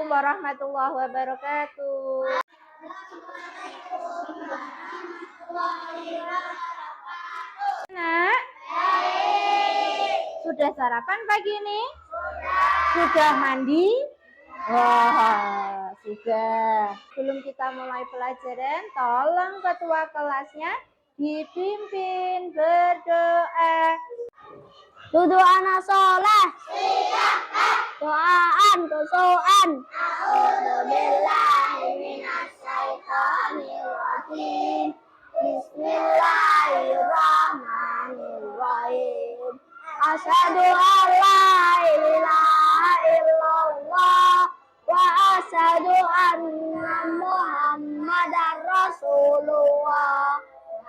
warahmatullahi wabarakatuh. Nak, sudah sarapan pagi ini? Sudah mandi? Wah, sudah. Sebelum kita mulai pelajaran, tolong ketua kelasnya dipimpin berdoa. Duduk anak soleh. Doaan kusuan. A'udzubillahiminasyaitonirrajim. Bismillahirrahmanirrahim. Asyhadu an la ilaha illallah wa asyhadu anna Muhammadar Rasulullah.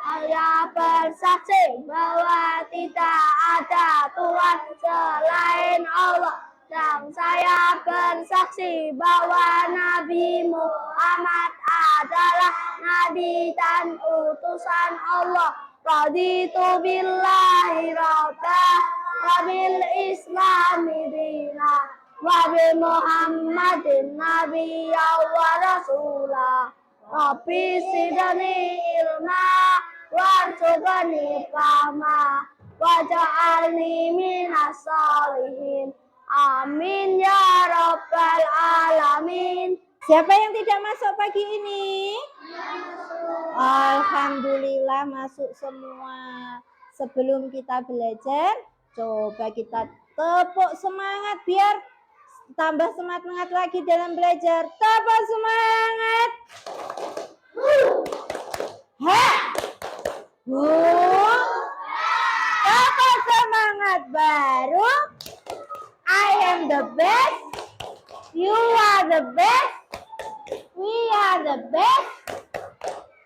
Saya bersaksi bahwa tidak ada Tuhan selain Allah, dan saya bersaksi bahwa Nabi Muhammad adalah Nabi dan utusan Allah. Raditu billahi rabbah wa bil islami dinah wa bi Muhammadin nabiyya wa rasulah. Rabbi sidani ilma warzuqni fahma waj'alni minas sholihin. Amin ya rabbal alamin. Siapa yang tidak masuk pagi ini? Alhamdulillah masuk semua. Sebelum kita belajar, coba kita tepuk semangat biar tambah semangat lagi dalam belajar. Tepuk semangat. Tepuk semangat baru. I am the best. You are the best. We are the best.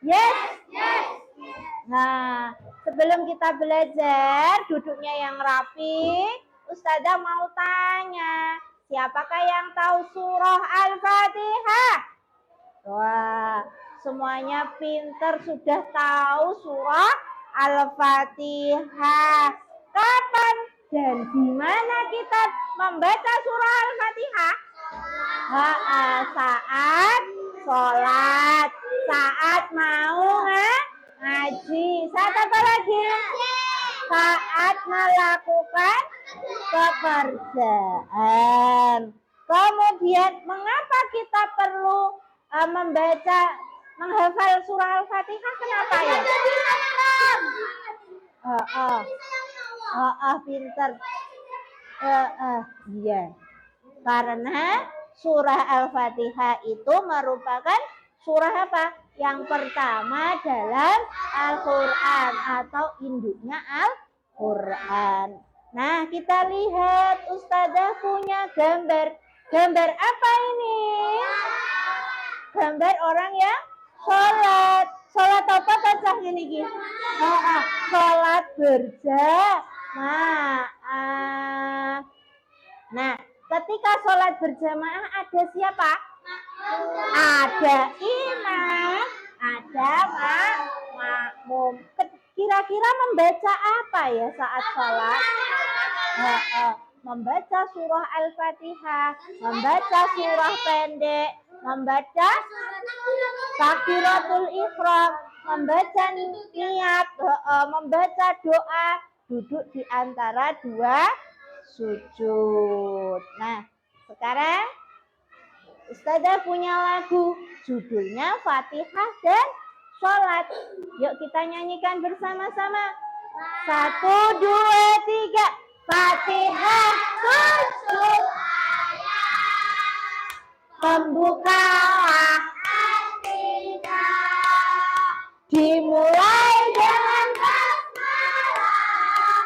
Yes. Nah, sebelum kita belajar, duduknya yang rapi. Ustazah mau tanya, siapakah yang tahu surah Al-Fatihah? Wah, semuanya pinter sudah tahu surah Al-Fatihah. Kapan dan di mana kita membaca surah Al-Fatihah? Saat sholat, saat mau ngaji, saat apa lagi? Saat melakukan pekerjaan. Kemudian mengapa kita perlu menghafal surah Al-Fatihah? Kenapa ya? Pinter. Iya. Karena surah Al-Fatihah itu merupakan surah apa? Yang pertama dalam Al-Quran atau induknya Al-Quran. Nah, kita lihat Ustazah punya gambar. Gambar apa ini? Gambar orang yang sholat. Sholat apa bacah ini? Sholat berjamaah. Nah, ketika sholat berjamaah ada siapa? Ada imam, ada makmum. Kira-kira membaca apa ya saat sholat? Membaca surah Al-Fatihah, membaca surah pendek, membaca takbiratul ihram, membaca niat, membaca doa, duduk di antara dua sujud. Nah, sekarang Ustazah punya lagu judulnya Fatihah dan Sholat. Yuk kita nyanyikan bersama-sama. 1, 2, 3. Fatihah sujud pembukaan kita dimulai dengan basmalah,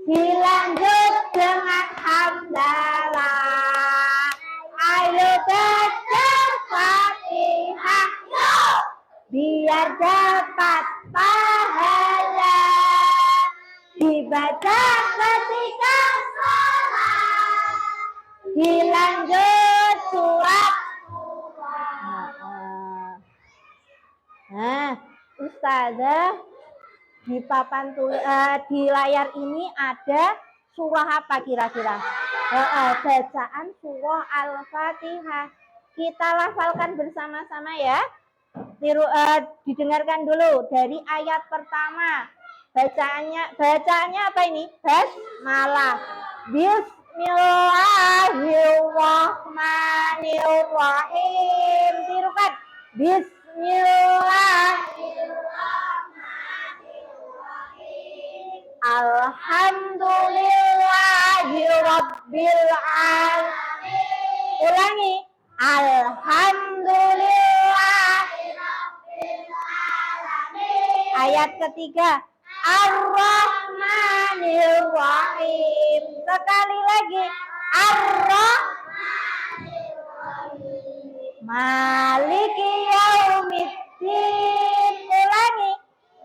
dilanjut dengan hamdalah. Ayo baca Fatihah yuk, biar dapat pahala. Dibaca ketika sholat, dilanjut surat. Nah, Ustazah di papan di layar ini ada surah apa kira-kira? Bacaan surah Al-Fatihah. kita lafalkan bersama-sama ya. Didengarkan dulu dari ayat pertama. Bacaannya apa ini? Basmalah. Bismillahirrahmanirrahim. Tirukan. Bismillahirrahmanirrahim. Alhamdulillahirabbil alamin. Ulangi. Alhamdulillahirabbil alamin. Ayat ketiga. Ar-Rahmanir-Rahim. Sekali lagi. Ar-Rahmanir-Rahim. Maliki yaumiddin. Ulangi.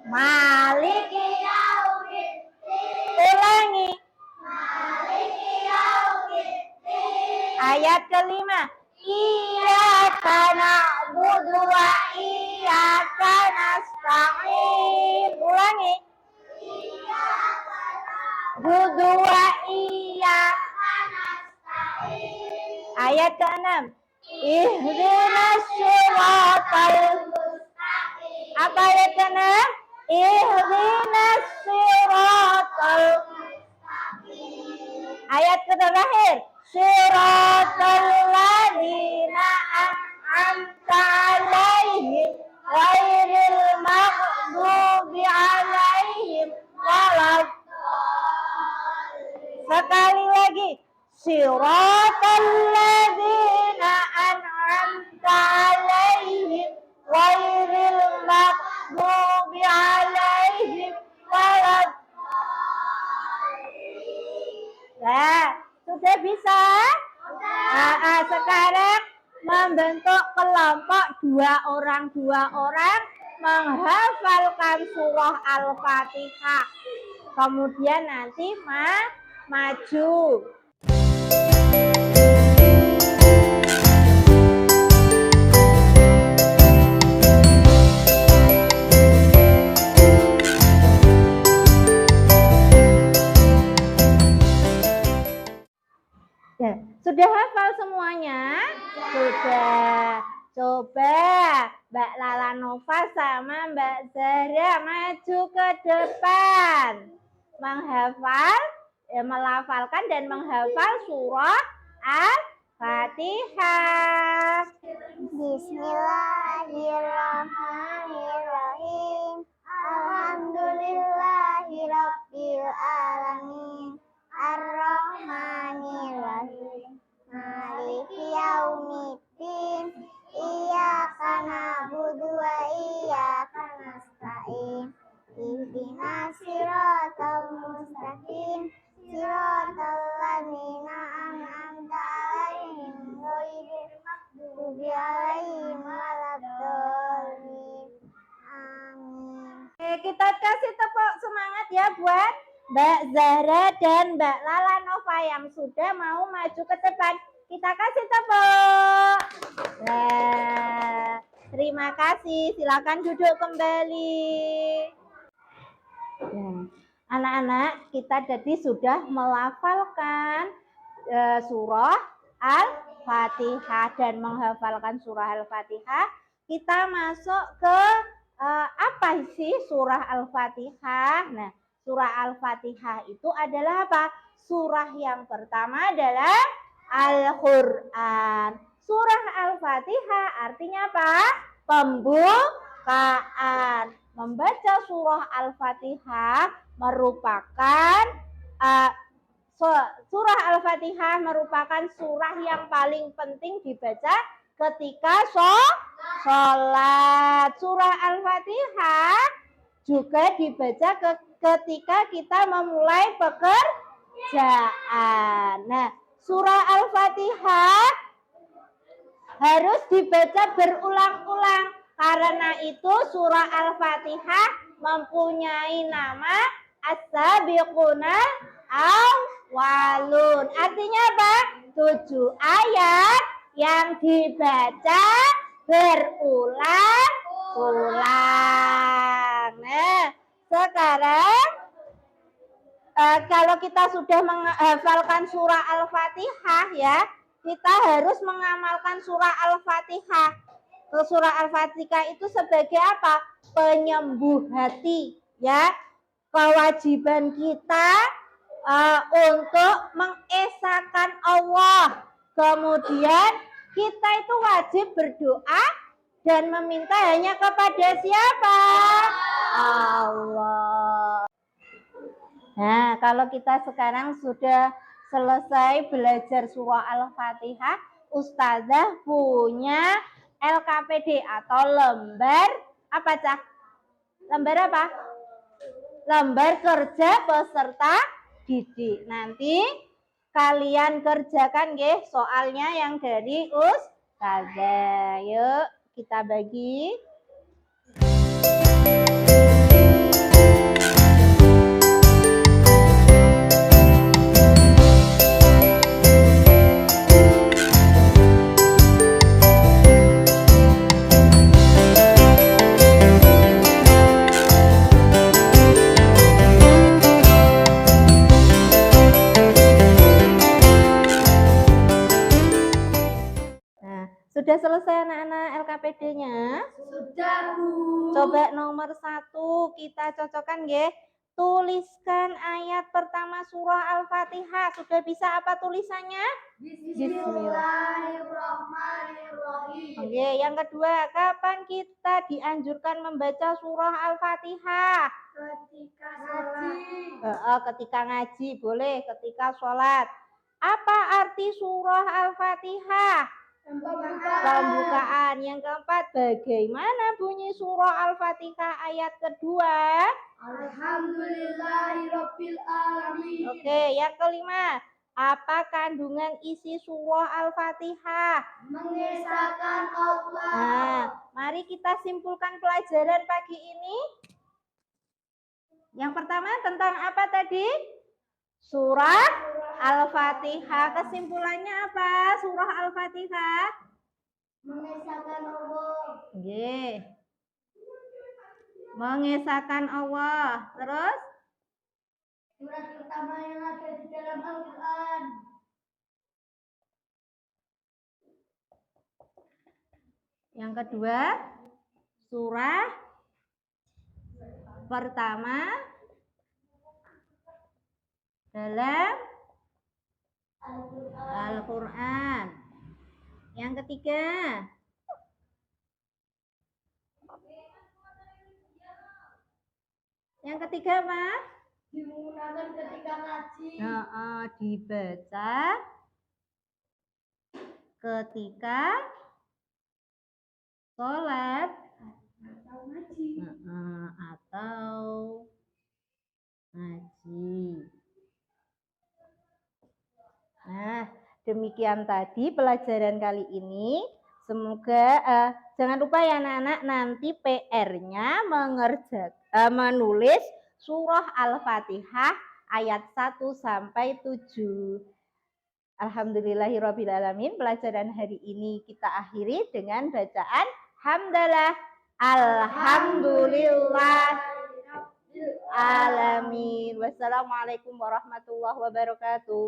Maliki yaumiddin. Ulangi. Maliki yaumiddin. Ayat kelima. Iyyaka na'budu wa iyyaka nasta'in. Ulangi. Budua iya. Ayat ke-6. Ihdinas siratal mustaqim. Apa ayat ke-6? Ihdinas siratal mustaqim. Ayat terakhir. Siratal ladzina an'amta 'alaihim ghairil maghdubi 'alaihim waladdallin. Sekali lagi. Siratal ladzina an'amta 'alaihim ghairil maghdubi 'alaihim waladdallin. Nah, sudah bisa? Sekarang membentuk kelompok dua orang menghafalkan surah Al-Fatihah. Kemudian nanti maju. Ya, sudah hafal semuanya? Sudah. Coba Mbak Lala Nova sama Mbak Zahra maju ke depan. Melafalkan dan menghafal surah Al-Fatihah. Bismillahirrahmanirrahim. Alhamdulillahirabbil alamin. Ar-Rahmanir-Rahim. Maliki yaumiddin. Iyyaka na'budu wa iyyaka nasta'in. Ihdinas siratal mustaqim. Siratal ladzina an'amta 'alaihim ghairil maghdubi 'alaihim waladdallin. Amin. Oke, kita kasih tepuk semangat ya buat Mbak Zahra dan Mbak Lala Nova yang sudah mau maju ke depan. Kita kasih tepuk. Nah, terima kasih. Silakan duduk kembali. Nah, anak-anak, kita tadi sudah melafalkan surah Al-Fatihah dan menghafalkan surah Al-Fatihah. Kita masuk ke apa sih surah Al-Fatihah? Nah, surah Al-Fatihah itu adalah apa? Surah yang pertama adalah Al-Quran. Surah Al-Fatihah artinya apa? Pembukaan. Membaca surah Al-Fatihah merupakan surah Al-Fatihah merupakan surah yang paling penting dibaca ketika sholat. Surah Al-Fatihah juga dibaca ketika kita memulai pekerjaan. Nah, surah Al-Fatihah harus dibaca berulang-ulang. Karena itu surah Al-Fatihah mempunyai nama As-Sabiqunal Awwalun. Artinya apa? 7 ayat yang dibaca berulang-ulang. Nah, sekarang kalau kita sudah menghafalkan surah Al-Fatihah ya, kita harus mengamalkan surah Al-Fatihah. Surah Al-Fatihah itu sebagai apa? Penyembuh hati, ya. Kewajiban kita untuk mengesahkan Allah. Kemudian kita itu wajib berdoa dan meminta hanya kepada siapa? Allah. Nah, kalau kita sekarang sudah selesai belajar surah Al-Fatihah, Ustazah punya LKPD atau lembar apa, Cak? Lembar apa? Lembar kerja peserta didik. Nanti kalian kerjakan nggih soalnya yang dari Ustazah. Yuk kita bagi. Sudah selesai anak-anak LKPD-nya? Sudah, Bu. Coba nomor 1 kita cocokkan ya. Tuliskan ayat pertama surah Al-Fatihah. Sudah bisa apa tulisannya? Bismillahirrahmanirrahim. Oke, yang kedua, kapan kita dianjurkan membaca surah Al-Fatihah? Ketika sholat. Ketika ngaji, boleh. Ketika sholat. Apa arti surah Al-Fatihah? Pembukaan. Yang keempat, bagaimana bunyi surah Al-Fatihah ayat kedua? Alhamdulillahirabbil alamin. Oke, yang kelima, apa kandungan isi surah Al-Fatihah? Mengesahkan Allah. Nah, mari kita simpulkan pelajaran pagi ini. Yang pertama tentang apa tadi? Surah Al-Fatihah. Kesimpulannya apa? Surah Al-Fatihah Mengesahkan Allah. Nggih. Mengesahkan Allah. Terus? Surat pertama yang ada di dalam Al-Quran. Yang kedua, surah pertama dalam Al-Quran. Yang ketiga, apa? Digunakan ketika ngaji. Dibaca ketika sholat Atau ngaji. atau ngaji. Nah, demikian tadi pelajaran kali ini. Semoga jangan lupa ya anak-anak, nanti PR-nya menulis surah Al-Fatihah ayat 1 sampai 7. Alhamdulillahirabbil alamin. Pelajaran hari ini kita akhiri dengan bacaan hamdalah. Alhamdulillah alamin. Wassalamualaikum warahmatullahi wabarakatuh.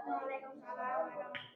Waalaikumsalam.